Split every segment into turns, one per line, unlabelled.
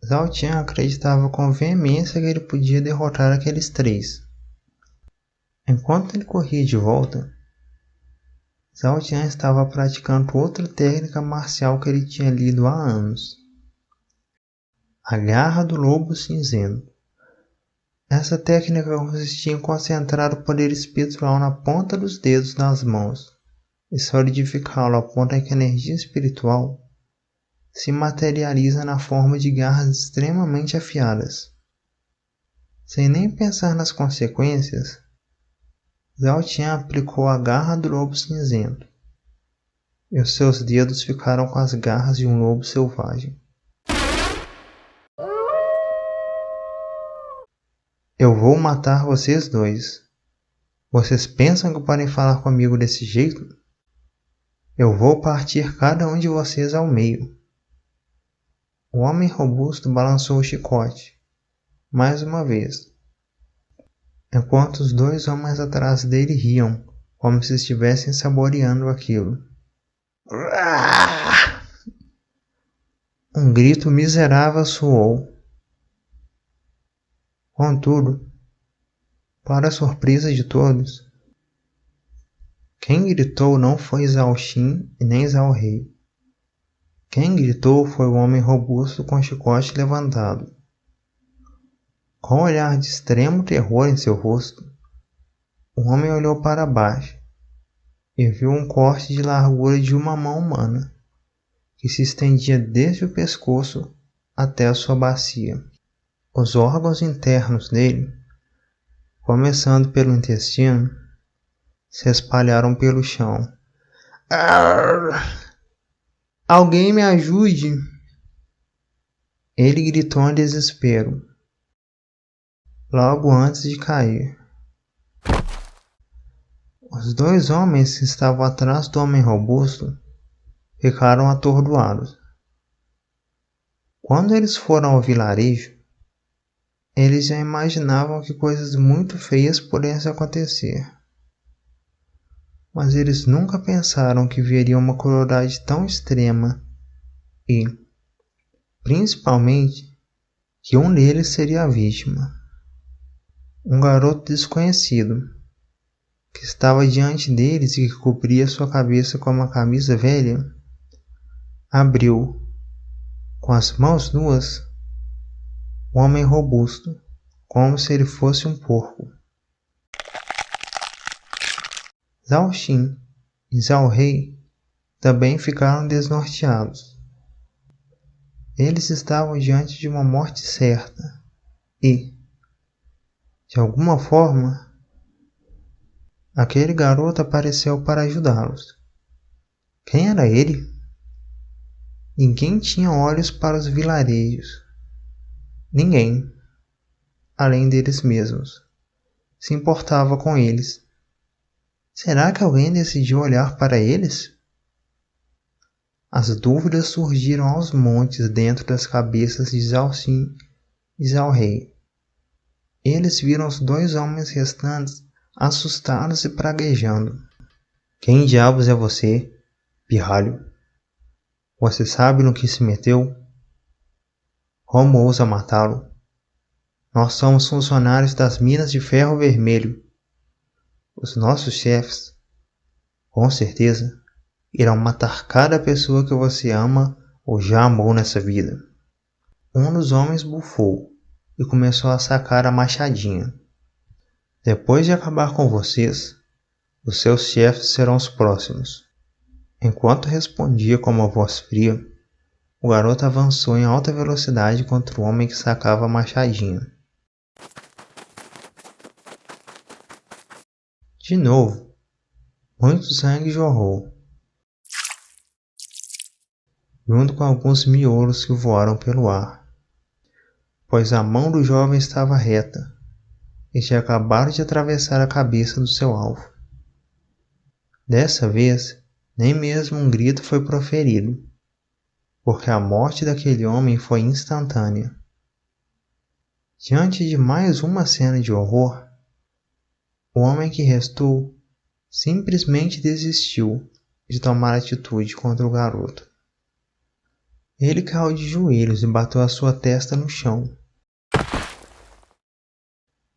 Zhao Tian acreditava com veemência que ele podia derrotar aqueles três. Enquanto ele corria de volta, Zhao Tian estava praticando outra técnica marcial que ele tinha lido há anos. A Garra do Lobo Cinzento. Essa técnica consistia em concentrar o poder espiritual na ponta dos dedos das mãos e solidificá-lo a ponto em que a energia espiritual se materializa na forma de garras extremamente afiadas. Sem nem pensar nas consequências, Zhao Tian aplicou a Garra do Lobo Cinzento, e os seus dedos ficaram com as garras de um lobo selvagem. Eu vou matar vocês dois. Vocês pensam que podem falar comigo desse jeito? Eu vou partir cada um de vocês ao meio. O homem robusto balançou o chicote, mais uma vez, enquanto os dois homens atrás dele riam, como se estivessem saboreando aquilo. Um grito miserável soou. Contudo, para a surpresa de todos, quem gritou não foi Zhao Xin e nem Zhao Rei. Quem gritou foi o homem robusto com o chicote levantado. Com um olhar de extremo terror em seu rosto, o homem olhou para baixo e viu um corte de largura de uma mão humana, que se estendia desde o pescoço até a sua bacia. Os órgãos internos dele, começando pelo intestino, se espalharam pelo chão. Alguém me ajude! Ele gritou em desespero, logo antes de cair. Os dois homens que estavam atrás do homem robusto ficaram atordoados. Quando eles foram ao vilarejo, eles já imaginavam que coisas muito feias pudessem acontecer. Mas eles nunca pensaram que veriam uma crueldade tão extrema e, principalmente, que um deles seria a vítima. Um garoto desconhecido, que estava diante deles e que cobria sua cabeça com uma camisa velha, abriu, com as mãos nuas, o homem robusto, como se ele fosse um porco. Zhao Xin e Zhao Rei também ficaram desnorteados. Eles estavam diante de uma morte certa e, de alguma forma, aquele garoto apareceu para ajudá-los. Quem era ele? Ninguém tinha olhos para os vilarejos. Ninguém, além deles mesmos, se importava com eles. Será que alguém decidiu olhar para eles? As dúvidas surgiram aos montes dentro das cabeças de Zhao Xin e Zhao Rei. Eles viram os dois homens restantes assustados e praguejando. Quem diabos é você, pirralho? Você sabe no que se meteu? Como ousa matá-lo? Nós somos funcionários das minas de ferro vermelho. Os nossos chefes, com certeza, irão matar cada pessoa que você ama ou já amou nessa vida. Um dos homens bufou e começou a sacar a machadinha. Depois de acabar com vocês, os seus chefes serão os próximos. Enquanto respondia com uma voz fria, o garoto avançou em alta velocidade contra o homem que sacava a machadinha. De novo, muito sangue jorrou, junto com alguns miolos que voaram pelo ar, pois a mão do jovem estava reta e tinha acabado de atravessar a cabeça do seu alvo. Dessa vez, nem mesmo um grito foi proferido, porque a morte daquele homem foi instantânea. Diante de mais uma cena de horror, o homem que restou simplesmente desistiu de tomar atitude contra o garoto. Ele caiu de joelhos e bateu a sua testa no chão,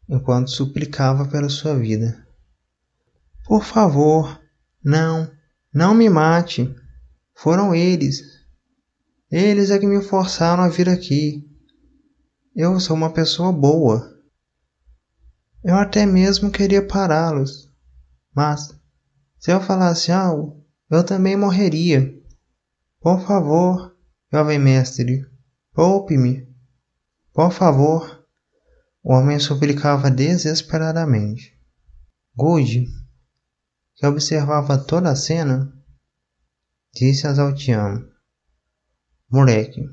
enquanto suplicava pela sua vida. Por favor, não me mate. Foram eles. Eles é que me forçaram a vir aqui. Eu sou uma pessoa boa. Eu até mesmo queria pará-los, mas se eu falasse algo, eu também morreria. Por favor, jovem mestre, poupe-me. Por favor. O homem suplicava desesperadamente. Good, que observava toda a cena, disse a Zaltian: Moleque,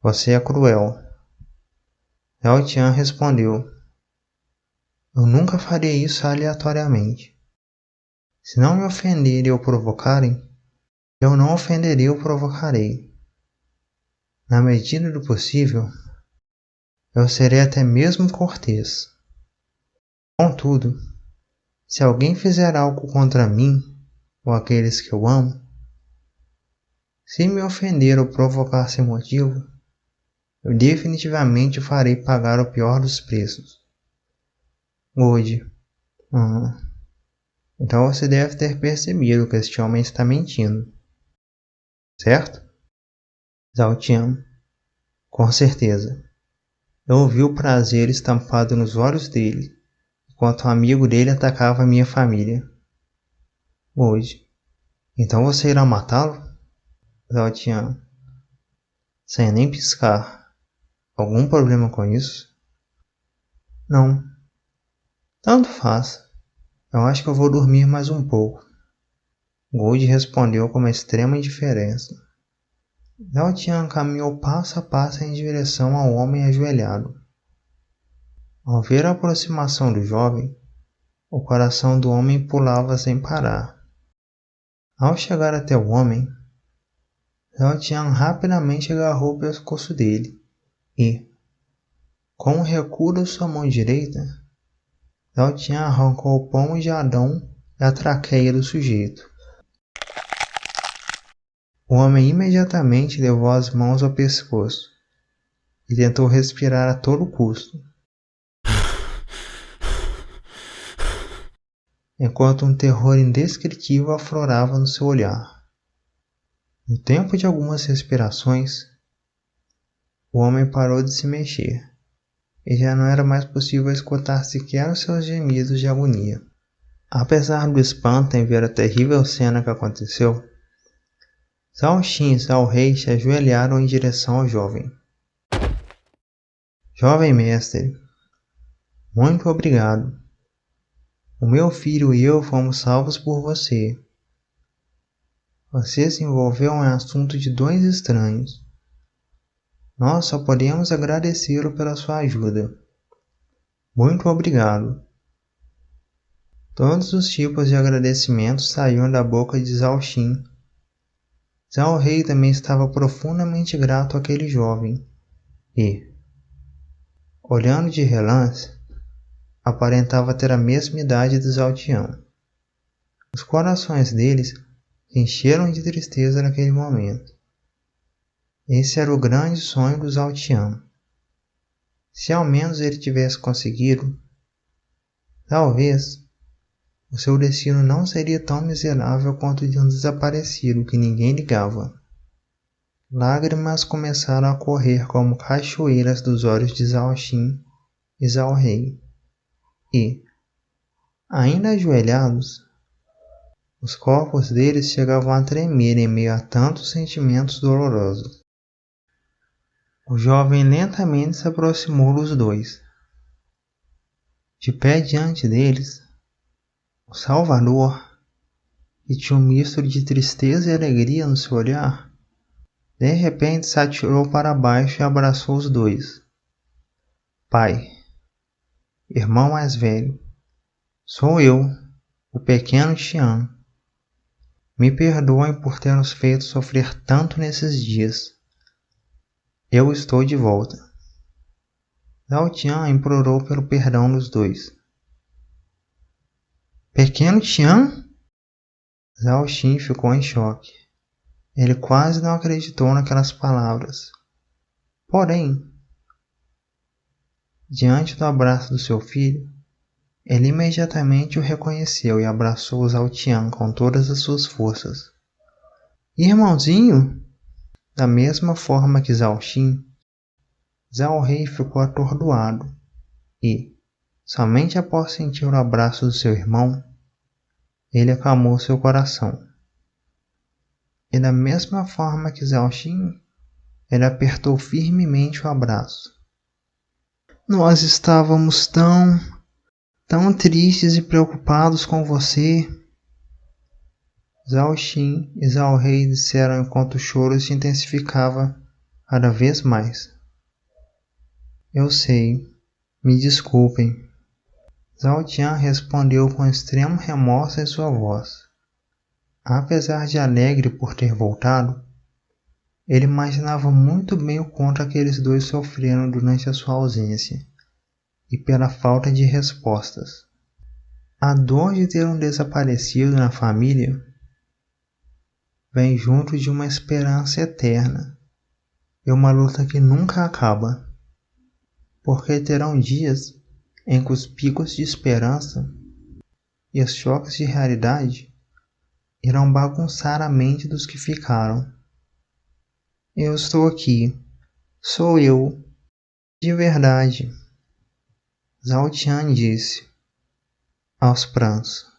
você é cruel. Zaltian respondeu: Eu nunca faria isso aleatoriamente. Se não me ofenderem ou provocarem, eu não ofenderei ou provocarei. Na medida do possível, eu serei até mesmo cortês. Contudo, se alguém fizer algo contra mim ou aqueles que eu amo, se me ofender ou provocar sem motivo, eu definitivamente farei pagar o pior dos preços. Good. Então você deve ter percebido que este homem está mentindo. Certo? Zaltian. Com certeza. Eu ouvi o prazer estampado nos olhos dele, enquanto um amigo dele atacava minha família. Good. Então você irá matá-lo? Zaltian. Sem nem piscar. Algum problema com isso? Não. Tanto faz. Eu acho que eu vou dormir mais um pouco. Good respondeu com uma extrema indiferença. Zaltian caminhou passo a passo em direção ao homem ajoelhado. Ao ver a aproximação do jovem, o coração do homem pulava sem parar. Ao chegar até o homem, Zaltian rapidamente agarrou o pescoço dele e, com o recuo da sua mão direita, Zaltian arrancou o pomo de Adão e a traqueia do sujeito. O homem imediatamente levou as mãos ao pescoço e tentou respirar a todo custo, enquanto um terror indescritível aflorava no seu olhar. No tempo de algumas respirações, o homem parou de se mexer e já não era mais possível escutar sequer os seus gemidos de agonia. Apesar do espanto em ver a terrível cena que aconteceu, Zhao Xin e Zhao Rei se ajoelharam em direção ao jovem. Jovem mestre, muito obrigado. O meu filho e eu fomos salvos por você. Você se envolveu em assunto de dois estranhos. Nós só podemos agradecê-lo pela sua ajuda. Muito obrigado. Todos os tipos de agradecimentos saíam da boca de Zhao Xin. Zhao Rei também estava profundamente grato àquele jovem e, olhando de relance, aparentava ter a mesma idade de Zaltian. Os corações deles se encheram de tristeza naquele momento. Esse era o grande sonho do Zaltian. Se ao menos ele tivesse conseguido, talvez o seu destino não seria tão miserável quanto o de um desaparecido que ninguém ligava. Lágrimas começaram a correr como cachoeiras dos olhos de Zhao Xin e Zhao Rei. E, ainda ajoelhados, os corpos deles chegavam a tremer em meio a tantos sentimentos dolorosos. O jovem lentamente se aproximou dos dois. De pé diante deles, o Salvador, que tinha um misto de tristeza e alegria no seu olhar, de repente se atirou para baixo e abraçou os dois. Pai, irmão mais velho, sou eu, o pequeno Xian. Me perdoem por ter nos feito sofrer tanto nesses dias. Eu estou de volta. Zaltian implorou pelo perdão dos dois. Pequeno Xian? Zhao Xin ficou em choque. Ele quase não acreditou naquelas palavras. Porém, diante do abraço do seu filho, ele imediatamente o reconheceu e abraçou Zhao Tian com todas as suas forças. Irmãozinho! Da mesma forma que Zhao Xin, Zhao Rei ficou atordoado e, somente após sentir o abraço do seu irmão, ele acalmou seu coração. E da mesma forma que Zhao Xin, ele apertou firmemente o abraço. Nós estávamos tão tristes e preocupados com você. Zhao Xin e Zhao Rei disseram enquanto o choro se intensificava cada vez mais. Eu sei, me desculpem. Zhao Tian respondeu com extremo remorso em sua voz. Apesar de alegre por ter voltado, ele imaginava muito bem o quanto aqueles dois sofreram durante a sua ausência e pela falta de respostas. A dor de ter um desaparecido na família vem junto de uma esperança eterna e uma luta que nunca acaba, porque terão dias em que os picos de esperança e os choques de realidade irão bagunçar a mente dos que ficaram. Eu estou aqui, sou eu, de verdade, Zhao Tian disse, aos prantos.